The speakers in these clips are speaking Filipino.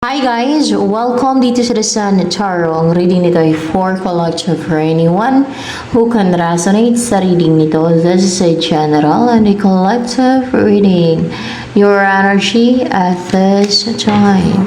Hi guys! Welcome dito sa The Sun Tarot. Ang reading nito ay for collection for anyone who can resonate sa reading nito. This is a general and a collective reading. Your energy at this time.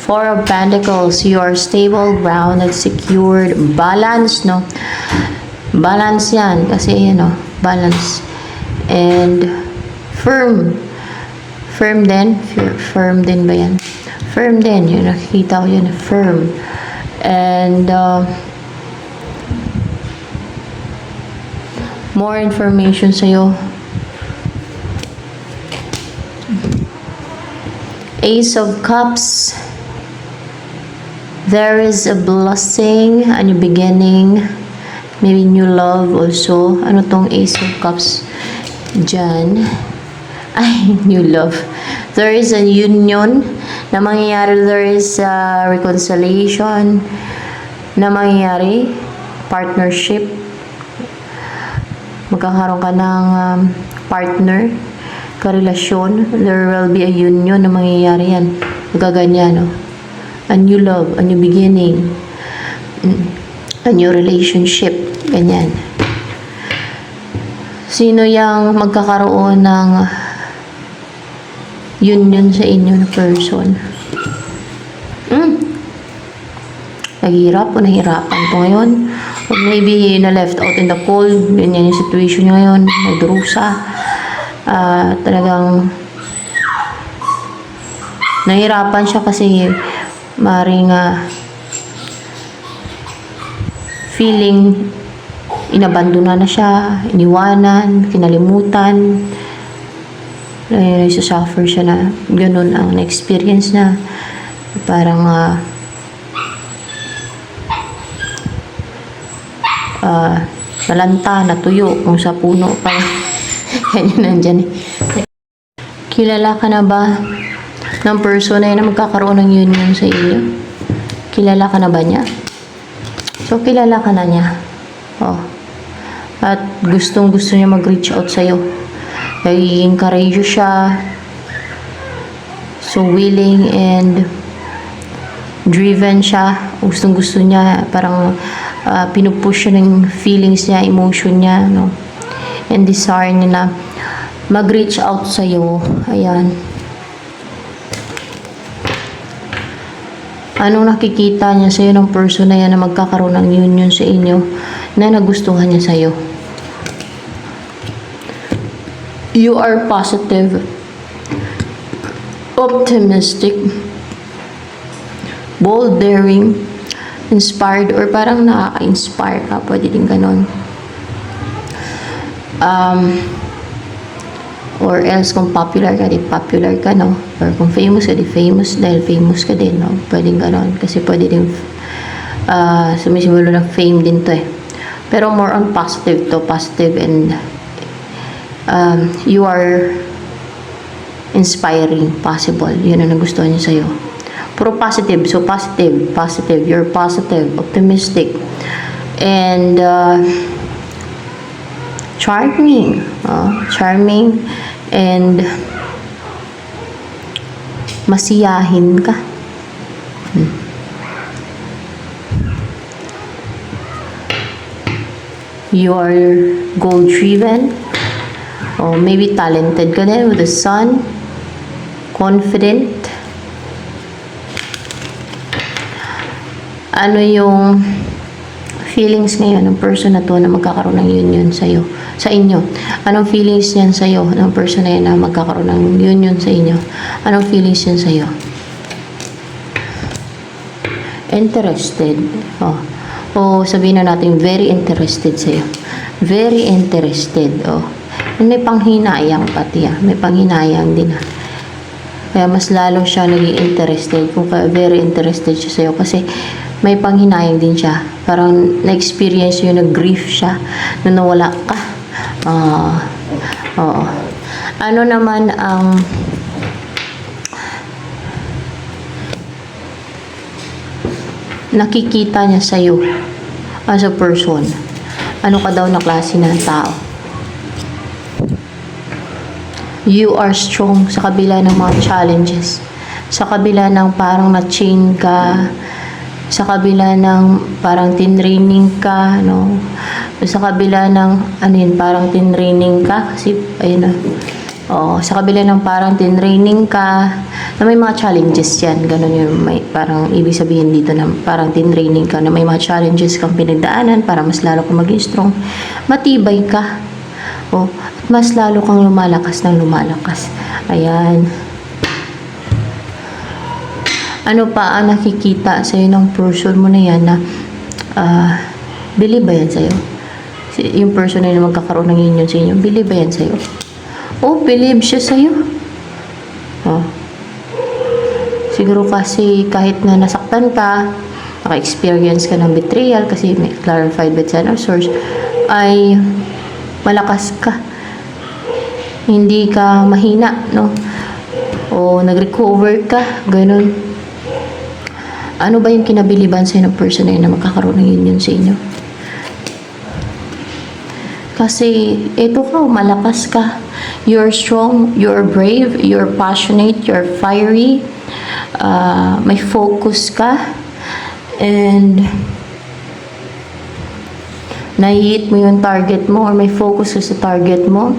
Four of Pentacles. You are stable, grounded, secured, balanced, no? Balance yan. Kasi, balance. And firm. Firm din. Firm din ba yan? Firm din. Yung nakikita ko yun. Firm. And more information sa'yo. Ace of Cups. There is a blessing, a new beginning, maybe new love also. Ano tong Ace of Cups? Diyan. Ay, new love. There is a union na mangyayari. There is a reconciliation na mangyayari. Partnership. Magkakaroon ka ng partner. Karelasyon. There will be a union na mangyayari yan. Magaganyan, no? A new love. A new beginning. A new relationship. Ganyan. Sino yung magkakaroon ng union sa inyo na person? Naghihirap o nahihirapan po ngayon? Or maybe na left out in the cold. Ganyan yung situation nyo ngayon. Nagdurusa. Talagang nahihirapan siya kasi maring feeling inabandona na siya, iniwanan, kinalimutan. Suffer siya na ganun ang na-experience na parang nalanta, natuyo kung sa puno pa. Yan yun nandyan eh. Kilala ka na ba ng person na magkakaroon ng union sa inyo? Kilala ka na ba niya? So, kilala ka na niya. Oh. At gustong-gusto niya mag-reach out sa'yo. Nagiging courageous siya. So, willing and driven siya. Gustong-gusto niya. Parang pinupush siya ng feelings niya, emotion niya, no? And desire niya na mag-reach out sa'yo. Ayan. Anong nakikita niya sa'yo ng person na yan na magkakaroon ng union sa inyo na nagustuhan niya sa'yo? You are positive, optimistic, bold, daring, inspired, or parang nakaka-inspire ka. Pwede din ganon. Or else kung popular ka, di popular ka, no? Or kung famous ka, di famous dahil famous ka din, no? Pwede ganon. Kasi pwede din sumisimulo ng fame din to eh. Pero more on positive to. Positive and you are inspiring, possible. Yun ang nagustuhan niya sa'yo. Puro positive. So, positive. Positive. You're positive. Optimistic. And charming. Charming. And masiyahin ka. You are goal-driven. Or maybe talented ka din with the sun. Confident. Ano yung feelings ngayon ng person na to na magkakaroon ng union sa'yo, sa inyo? Anong feelings niyan sa'yo ng person na yan na magkakaroon ng union sa inyo? Anong feelings niyan sa'yo? Interested. O sabihin na natin, very interested sa'yo. Very interested. May panghinayang pati may panghinayang din Kaya mas lalo siya naging interested. Kung very interested siya sa'yo kasi may panghinayang din siya. Parang na-experience yun, nag-grief siya na nawala ka. Oo. Ano naman ang nakikita niya sa'yo as a person? Ano ka daw na klase ng tao? You are strong sa kabila ng mga challenges. Sa kabila ng parang na-chain ka, sa kabila ng parang tinraining ka, no? Sa kabila ng, parang tinraining ka, kasi, ayun na. Oo, sa kabila ng parang tinraining ka, na may mga challenges yan, ganun yun, may parang ibig sabihin dito na parang tinraining ka, na may mga challenges kang pinagdaanan para mas lalo kang maging strong, matibay ka, o, at mas lalo kang lumalakas ng lumalakas. Ayan. Ano pa ang nakikita sa'yo ng person mo na yan na believe ba yan sa'yo? Yung person na magkakaroon ng union sa inyo, believe ba yan sa'yo? Oh, believe siya sa'yo. Oh. Siguro kasi kahit na nasaktan ka, naka-experience ka ng betrayal kasi may clarified with Ten of Swords, ay malakas ka. Hindi ka mahina, no? O nag-recover ka, ganun. Ano ba yung kinabiliban sa'yo ng person na yun na magkakaroon ng union sa inyo? Kasi ito ka, malakas ka. You're strong, you're brave, you're passionate, you're fiery. May focus ka. And nai-hit mo yung target mo or may focus ka sa target mo.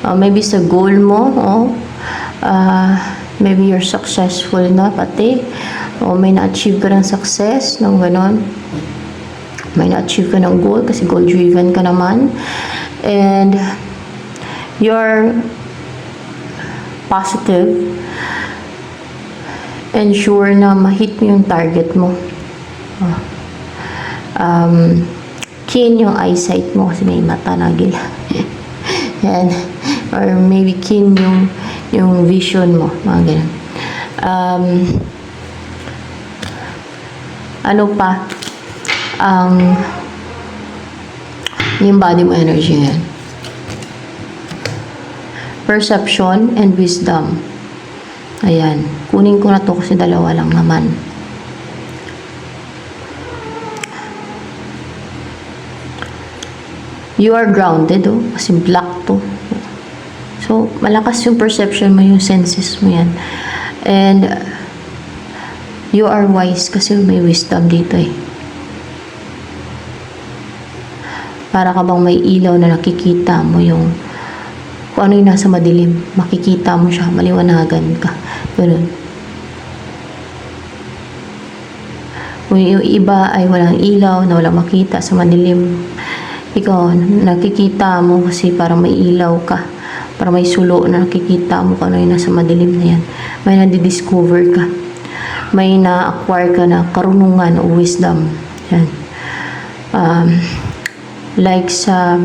Maybe sa goal mo. Maybe you're successful na pati. O may na-achieve ka ng success, ng ganon. May na-achieve ka ng goal kasi goal-driven ka naman. And you're positive and sure na ma-hit mo yung target mo. Keen yung eyesight mo kasi may mata na gila. Yan. Or maybe keen yung vision mo, mga ganun. Ano pa? Yung body mo energy yan. Perception and wisdom. Ayan. Kunin ko na to kasi dalawa lang naman. You are grounded, oh. Kasi black to. So, malakas yung perception mo, yung senses mo yan. And, you are wise kasi may wisdom dito eh. Para ka bang may ilaw na nakikita mo yung kung ano yung nasa madilim. Makikita mo siya, maliwanagan ka. Ganun. Kung yung iba ay walang ilaw, na walang makita sa madilim, ikaw, nakikita mo kasi parang may ilaw ka. Parang may sulo na nakikita mo kung ano yung nasa madilim na yan. May nadidiscover ka. May na-acquire ka na karunungan o wisdom. Yan. Like sa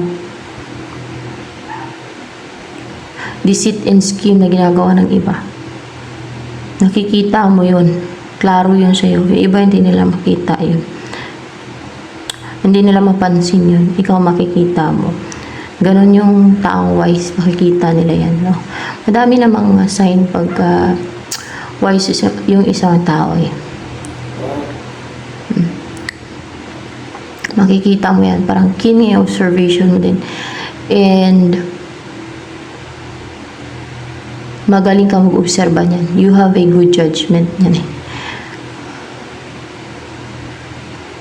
deceit and scheme na ginagawa ng iba. Nakikita mo yun. Klaro yun sa'yo. Yung iba hindi nila makita yun. Hindi nila mapansin yun. Ikaw makikita mo. Ganon yung taong wise. Makikita nila yan. No? Madami namang sign pagka wise yung isang tao eh. Makikita mo yan. Parang keen yung observation mo din. And magaling ka mag-obserba niyan. You have a good judgment niyan eh.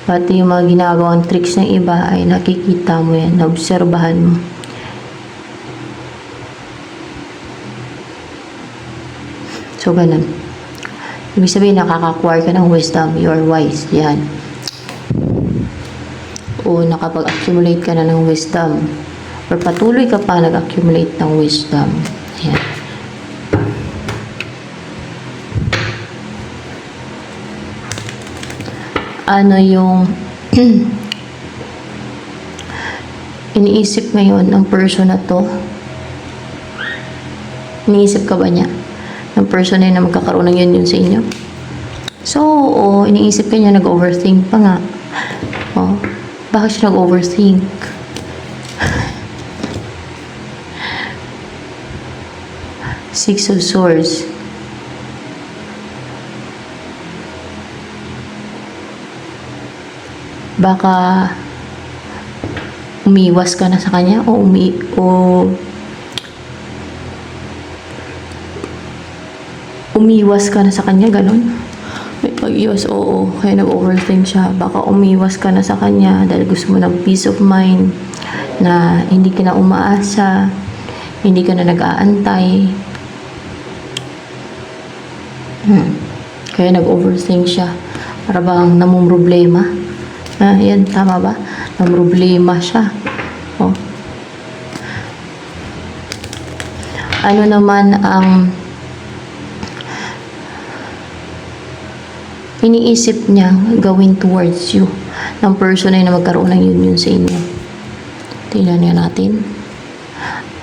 Pati yung mga ginagawang tricks ng iba ay nakikita mo yan. Naobserbahan mo. So, ganun. Ibig sabihin, nakaka-acquire ka ng wisdom. You're wise. Yan. O nakapag-accumulate ka na ng wisdom. Or patuloy ka pa nag-accumulate ng wisdom. Yan. Ano yung iniisip ngayon ng person na to? Iniisip ka ba niya? Ng person na magkakaroon ng yun sa inyo? So, iniisip ka niya, nag-overthink pa nga. Bakit siya nag-overthink? Six of Swords. Baka umiwas ka na sa kanya o umiwas ka na sa kanya, ganun. May pag-iwas, oo. Kaya nag-overthink siya. Baka umiwas ka na sa kanya dahil gusto mo ng peace of mind na hindi ka na umaasa, hindi ka na nag-aantay. Kaya nag-overthink siya. Para bang namumroblema. Yan, tama ba? Namumroblema siya. Oh. Ano naman ang iniisip niya gawin towards you ng person na magkaroon ng union sa inyo? Tingnan nga natin.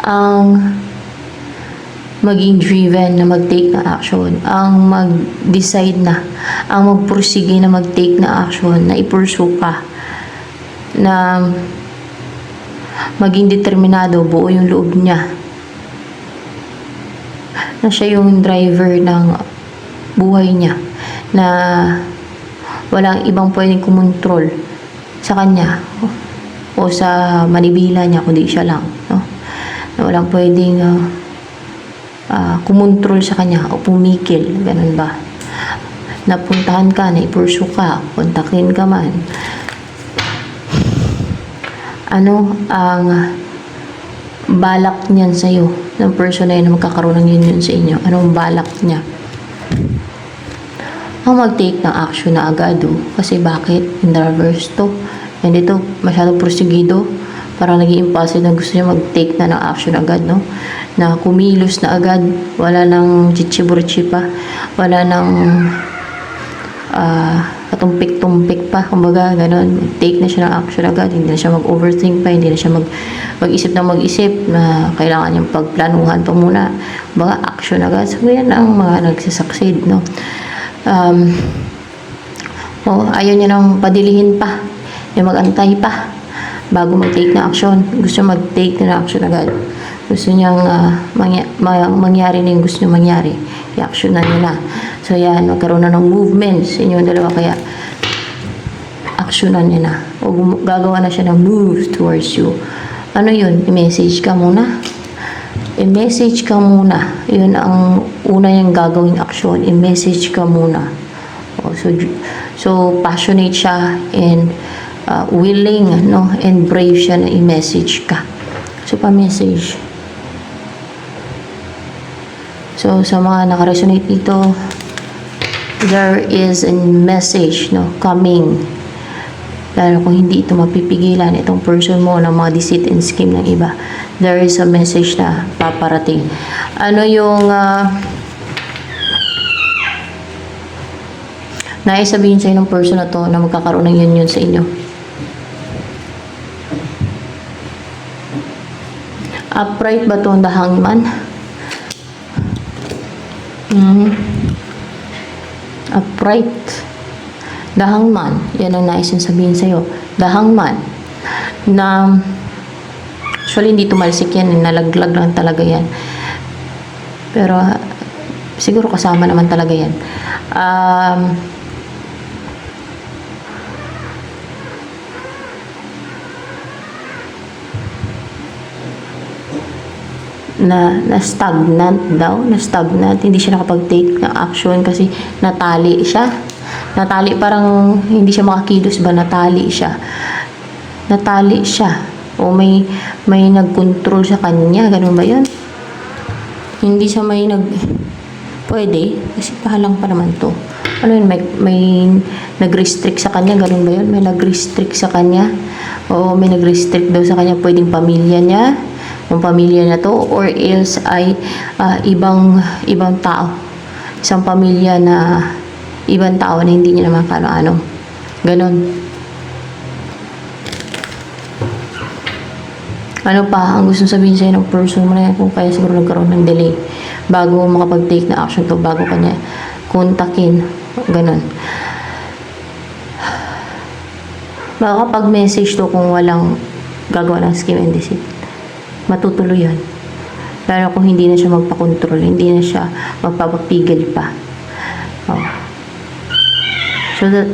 Ang maging driven na mag-take na action, ang mag-decide na, ang mag-proceed na mag-take na action, na i-pursue ka, na maging determinado, buo yung loob niya, na siya yung driver ng buhay niya, na walang ibang pwedeng kumontrol sa kanya o sa manibila niya kundi siya lang, no? Na walang pwedeng kumontrol sa kanya o pumikil, ganun ba? Napuntahan ka, na-pursue ka, kontakin ka man. Ano ang balak niyan sa'yo ng person na yun na magkakaroon ng union sa inyo? Anong balak niya? Ang mag-take ng action na agad, kasi bakit? In the reverse to. And ito, masyadong prosegido. Parang naging impulsive na gusto niya mag-take na ng action agad, no? Na kumilos na agad. Wala nang chichiburchi pa. Wala nang katumpik-tumpik pa. Kumbaga, ganun. Take na siya ng action agad. Hindi na siya mag-overthink pa. Hindi na siya mag-isip na mag-isip na kailangan niyang pagplanuhan pa muna. Kumbaga, action agad. So, yan ang mga nagsasucceed, no? Ayaw niya nang padilihin pa, yung mag-antay pa bago mag-take na action. Gusto niya mag-take na action agad. Gusto niyang mangyari na yung gusto niya mangyari. I-action na niya na. So yan, magkaroon na ng movements sa inyong dalawa, kaya actionan niya na o gagawa na siya ng move towards you. Ano yun? I-message ka muna. I-message ka muna. Yun ang una niyang gagawing aksyon. I-message ka muna. So passionate siya and willing, no? And brave siya na i-message ka. So, pa-message. So, sa mga nakaresonate dito, there is a message, no? Coming. Lalo kung hindi ito mapipigilan, itong person mo ng mga deceit and scheme ng iba, there is a message na paparating. Ano yung naisabihin sa'yo ng person na to na magkakaroon ng union sa inyo? Upright ba ito ang the hangman? Upright. The hangman. Yan ang naisin sabihin sa'yo. The hangman. Na actually hindi tumalsik yan. Nalaglag lang talaga yan. Pero siguro kasama naman talaga yan. na stagnant daw, na stagnant, hindi siya nakapag-take ng action kasi natali siya. Natali, parang hindi siya makakilos ba, natali siya. Natali siya. O may nag-control sa kanya, ganun ba 'yun? Hindi siya pwede kasi pahalang pa naman 'to. Ano yun, may nag-restrict sa kanya, ganun ba 'yun? May nag-restrict sa kanya. O may nag-restrict daw sa kanya, pwedeng pamilya niya, yung pamilya na to, or else ay ibang tao, isang pamilya na ibang tao na hindi niya naman kano-ano, ganon. Ano pa ang gusto sabihin sa'yo ng person mo na yan, kung kaya siguro nagkaroon ng delay bago makapag-take na action to, bago kanya kontakin, ganon. Makakapag-message to kung walang gagawa ng scheme and deceit. Matutuloy yan. Lalo kung hindi na siya magpakontrol, hindi na siya magpapapigil pa. So that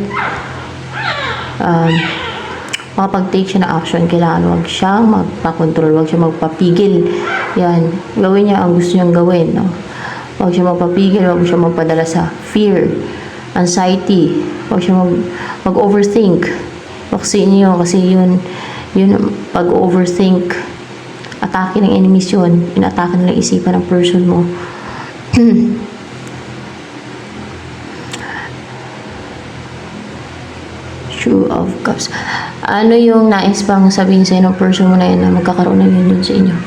makapag-take siya na action, kailangan wag siyang magpakontrol, wag siyang magpapigil. Yan, gawin niya ang gusto niyang gawin, no? Huwag siya magpapigil, huwag siya magpadala sa fear, anxiety, huwag siya mag-overthink. Vaccine niyo kasi yun pag-overthink, atake ng enemies yun, inatake nila isipan ng person mo. Two of Cups. Ano yung nais pang sabihin sa'yo ng person mo na yun na magkakaroon ng union sa inyo?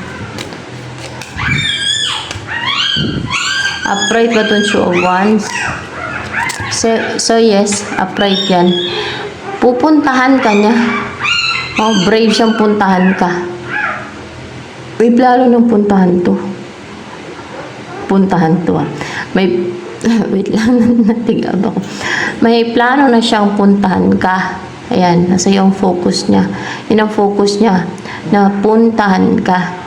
Upright ba itong Two of Wands? So yes, upright yan. Pupuntahan ka niya. Oh, brave siyang puntahan ka. May plano ng puntahan to. Puntahan to ah. Wait lang, natigab ako. May plano na siyang puntahan ka. Ayan, nasa yung focus niya. Yun ang focus niya, na puntahan ka.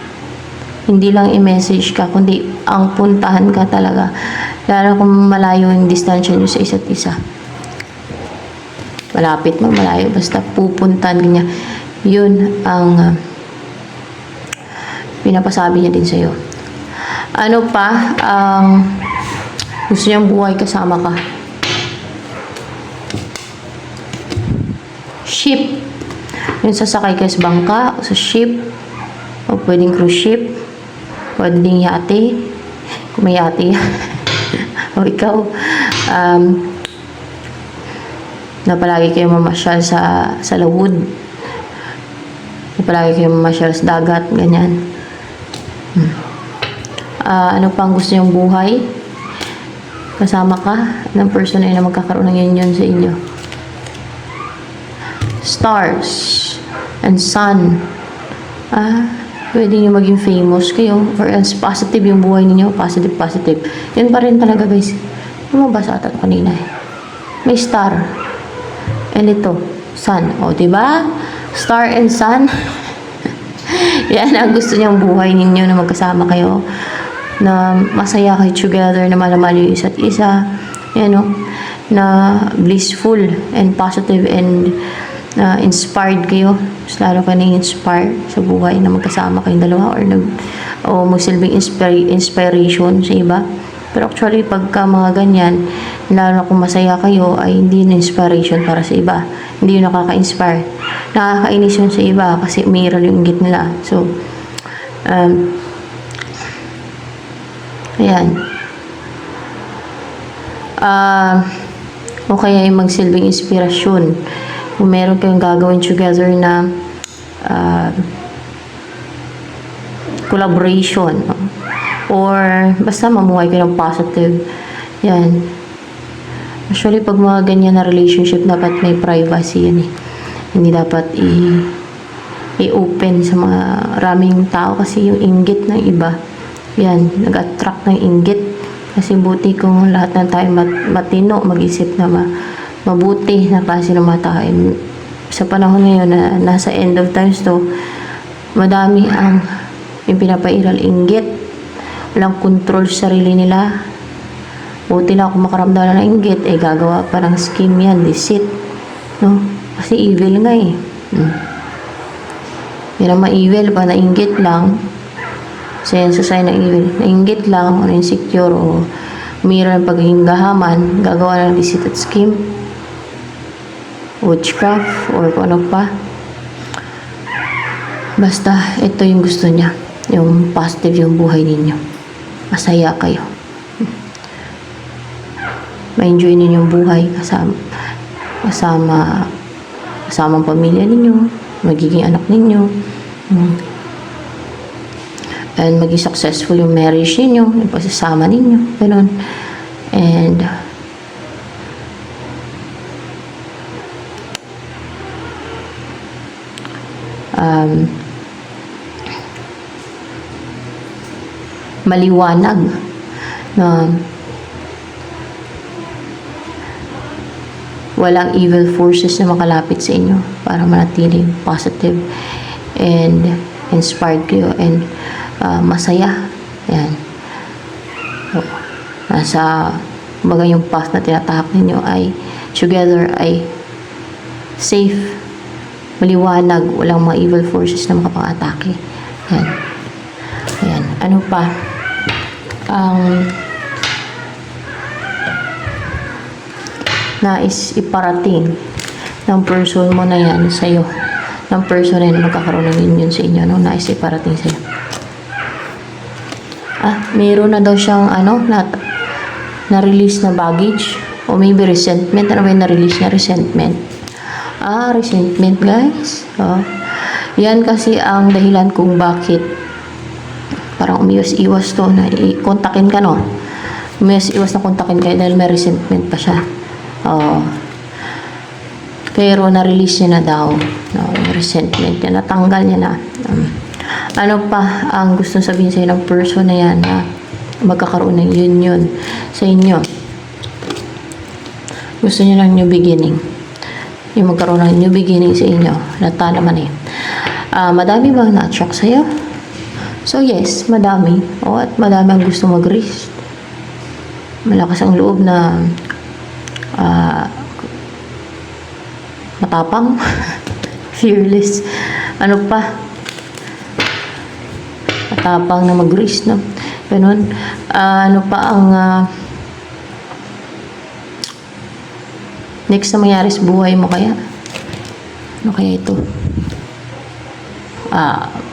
Hindi lang i-message ka, kundi ang puntahan ka talaga. Lalo kung malayo yung distansya niyo sa isa't isa. Malapit mo, malayo, basta pupuntahan niya. Yun ang pinapasabi niya din sa'yo. Ano pa, gusto niyang buhay kasama ka. Ship. Yung sasakay ka sa bangka, o sa ship, o pwedeng cruise ship, pwedeng yate, kung may yate, o ikaw, na palagi kayo mamasyal sa lawod, na palagi kayo mamasyal sa dagat, ganyan. Ano pang gusto niyong buhay? Kasama ka ng person na magkakaroon ng union sa inyo. Stars and sun. Pwede nyo maging famous kayo, or else positive yung buhay ninyo. Positive. Yan pa rin talaga, guys. Lumabas ata kanina eh. May star. And ito, sun. O, diba? Star and sun. Yan ang gusto niyang buhay ninyo, na magkasama kayo, na masaya kayo together, na malamahal yung isa't isa, yan o, na blissful and positive and inspired kayo. Mas lalo ka na-inspire sa buhay na magkasama kayong dalawa, o magsilbing inspiration sa iba. Pero actually, pagka mga ganyan, lalo kung masaya kayo, ay hindi na inspiration para sa iba. Hindi yun nakaka-inspire. Nakakainis yun sa iba kasi umiral yung inggit nila. So, ayan. O kaya yung magsilbing inspirasyon. Kung meron kayong gagawin together na collaboration, or basta mamuhay kayo ng positive. Yan. Actually, pag mga ganyan na relationship, dapat may privacy yan eh. Hindi dapat i-open sa mga raming tao kasi yung inggit ng iba, yan, nag-attract ng inggit. Kasi buti kung lahat ng tayo matino, mag-isip na mabuti na klase ng mga tao. Sa panahon ngayon na nasa end of times to, madami ang yung pinapairal inggit. Walang control sa sarili nila. Buti lang kung makaramdam na ng inggit, gagawa parang scheme yan, deceit. No? Kasi evil nga eh. Yan ang ma-evil pa, nainggit lang. Sa sign ng evil, nainggit lang, o insecure, o mayroon ng pagiging gahaman, gagawa ng deceit at scheme, witchcraft, or kung ano pa. Basta, ito yung gusto niya. Yung positive yung buhay ninyo. Masaya kayo. Ma-enjoy ninyo yung buhay kasama ang pamilya ninyo, magiging anak ninyo. And maging successful yung marriage ninyo, yung pagsasama ninyo, gano'n. And maliwanag na walang evil forces na makalapit sa inyo para manatiling positive and inspired kayo and masaya. Yan. So, nasa baga yung path na tinatahak ninyo ay together ay safe, maliwanag, walang mga evil forces na makapang-atake. Yan. Ayan. Ano pa? nais iparating ng person mo na yan sa'yo. Ng person na yan magkakaroon ng union sa inyo. Ano nais iparating sa'yo? Meron na daw siyang na-release na baggage. O maybe resentment. Ano ba yung na-release na resentment? Resentment guys. Yan kasi ang dahilan kung bakit parang umiwas-iwas to na i-kontakin ka, no? Umiwas-iwas na kontakin kayo dahil may resentment pa siya. Pero na-release niya na daw. Yung resentment niya. Natanggal niya na. Ano pa ang gusto sabihin sa'yo ng person na yan na magkakaroon ng union sa inyo? Gusto niya ng new beginning. Yung magkaroon ng new beginning sa inyo. Lata naman eh. Madami bang na-attract sa'yo? So yes, madami. At madami ang gusto mag-risk. Malakas ang loob na matapang. Fearless. Ano pa? Matapang na mag-risk, no? Ganun. Ano pa ang next na mangyari sa buhay mo kaya? Ano kaya ito?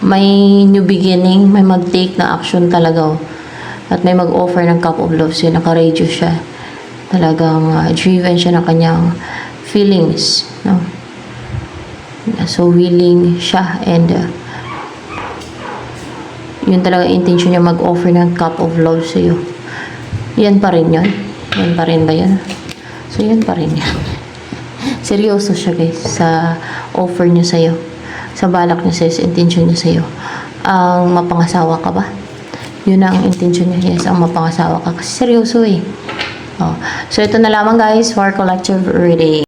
May new beginning, may mag-take na action talaga. At may mag-offer ng cup of love siya, naka-radio siya. Talagang driven siya ng kanyang feelings, no? So willing siya and yun talaga intention niya mag-offer ng cup of love sa iyo. Yan pa rin yun. Yan pa rin ba yan? So yan pa rin yan. Seryoso siya guys sa offer niya sa iyo. Sa balak niya sa intention niya sa iyo. Ang mapangasawa ka ba? Yun ang intention niya. Yes, ang mapangasawa ka. Kasi seryoso eh. So ito na lamang guys for collective reading.